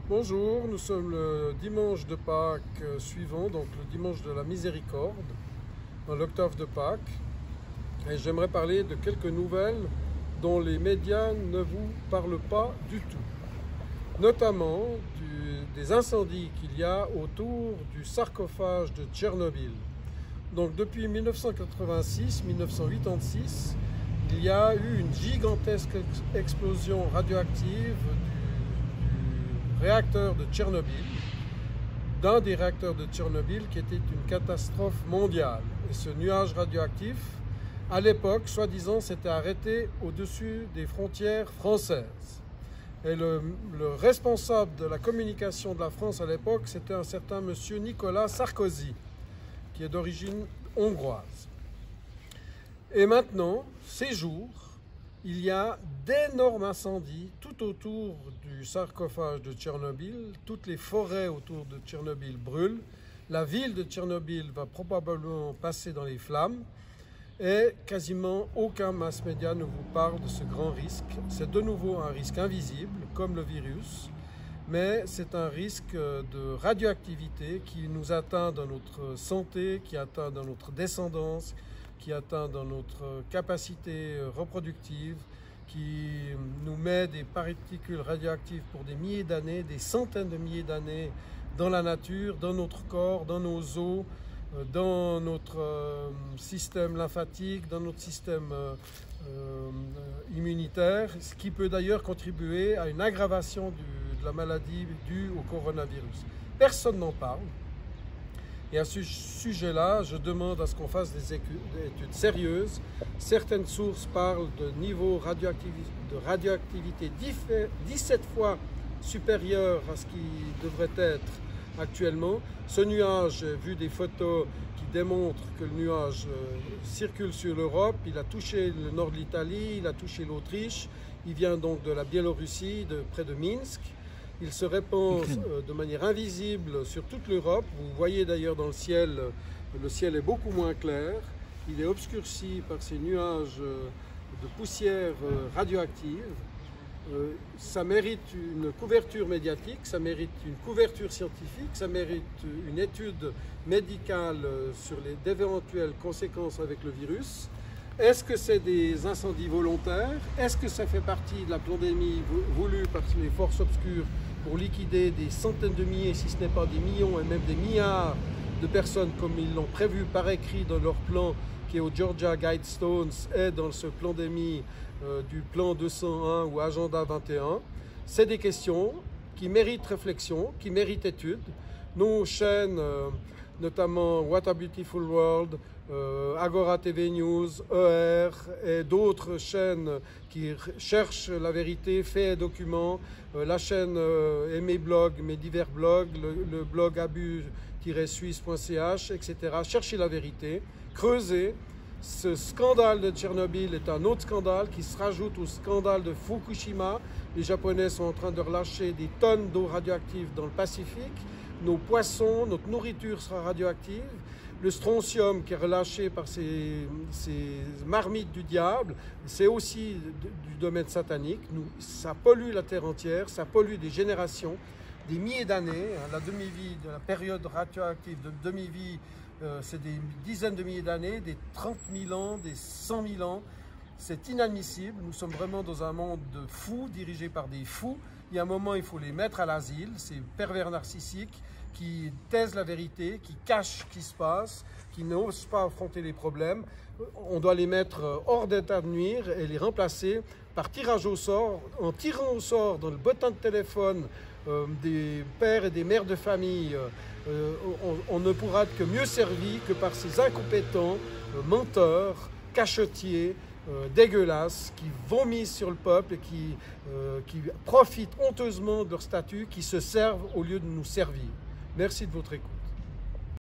Bonjour, nous sommes le dimanche de Pâques suivant, donc le dimanche de la Miséricorde, dans l'octave de Pâques. Et j'aimerais parler de quelques nouvelles dont les médias ne vous parlent pas du tout. Notamment des incendies qu'il y a autour du sarcophage de Tchernobyl. Donc depuis 1986-1986, il y a eu une gigantesque explosion radioactive du réacteur de Tchernobyl, d'un des réacteurs de Tchernobyl qui était une catastrophe mondiale. Et ce nuage radioactif, à l'époque, soi-disant, s'était arrêté au-dessus des frontières françaises. Et le responsable de la communication de la France à l'époque, c'était un certain monsieur Nicolas Sarkozy, qui est d'origine hongroise. Et maintenant, ces jours, il y a d'énormes incendies tout autour du sarcophage de Tchernobyl. Toutes les forêts autour de Tchernobyl brûlent. La ville de Tchernobyl va probablement passer dans les flammes. Et quasiment aucun mass média ne vous parle de ce grand risque. C'est de nouveau un risque invisible, comme le virus, mais c'est un risque de radioactivité qui nous atteint dans notre santé, qui atteint dans notre descendance, qui atteint dans notre capacité reproductive, qui nous met des particules radioactives pour des milliers d'années, des centaines de milliers d'années dans la nature, dans notre corps, dans nos os, dans notre système lymphatique, dans notre système immunitaire, ce qui peut d'ailleurs contribuer à une aggravation de la maladie due au coronavirus. Personne n'en parle. Et à ce sujet-là, je demande à ce qu'on fasse des études sérieuses. Certaines sources parlent de niveau de radioactivité 17 fois supérieur à ce qui devrait être actuellement. Ce nuage, j'ai vu des photos qui démontrent que le nuage circule sur l'Europe. Il a touché le nord de l'Italie, il a touché l'Autriche. Il vient donc de la Biélorussie, près de Minsk. Il se répand de manière invisible sur toute l'Europe. Vous voyez d'ailleurs dans le ciel est beaucoup moins clair. Il est obscurci par ces nuages de poussière radioactive. Ça mérite une couverture médiatique, ça mérite une couverture scientifique, ça mérite une étude médicale sur les d'éventuelles conséquences avec le virus. Est-ce que c'est des incendies volontaires? Est-ce que ça fait partie de la pandémie voulue par les forces obscures pour liquider des centaines de milliers, si ce n'est pas des millions et même des milliards de personnes comme ils l'ont prévu par écrit dans leur plan qui est au Georgia Guidestones et dans ce pandémie du plan 201 ou agenda 21. C'est des questions qui méritent réflexion, qui méritent étude. Nos chaînes, notamment What a Beautiful World, Agora TV News, ER et d'autres chaînes qui cherchent la vérité, faits et documents, la chaîne et mes blogs, mes divers blogs, le blog abu-suisse.ch, etc. Cherchez la vérité, creusez. Ce scandale de Tchernobyl est un autre scandale qui se rajoute au scandale de Fukushima. Les Japonais sont en train de relâcher des tonnes d'eau radioactive dans le Pacifique. Nos poissons, notre nourriture sera radioactive. Le strontium qui est relâché par ces marmites du diable, c'est aussi du domaine satanique. Ça pollue la terre entière, ça pollue des générations, des milliers d'années. La demi-vie, de la période radioactive de demi-vie, c'est des dizaines de milliers d'années, des 30 000 ans, des 100 000 ans. C'est inadmissible. Nous sommes vraiment dans un monde de fous, dirigé par des fous. Il y a un moment, il faut les mettre à l'asile, ces pervers narcissiques qui taisent la vérité, qui cachent ce qui se passe, qui n'osent pas affronter les problèmes. On doit les mettre hors d'état de nuire et les remplacer par tirage au sort, en tirant au sort dans le bottin de téléphone des pères et des mères de famille. On ne pourra être que mieux servi que par ces incompétents menteurs, cachetiers, dégueulasses, qui vomissent sur le peuple et qui profitent honteusement de leur statut, qui se servent au lieu de nous servir. Merci de votre écoute.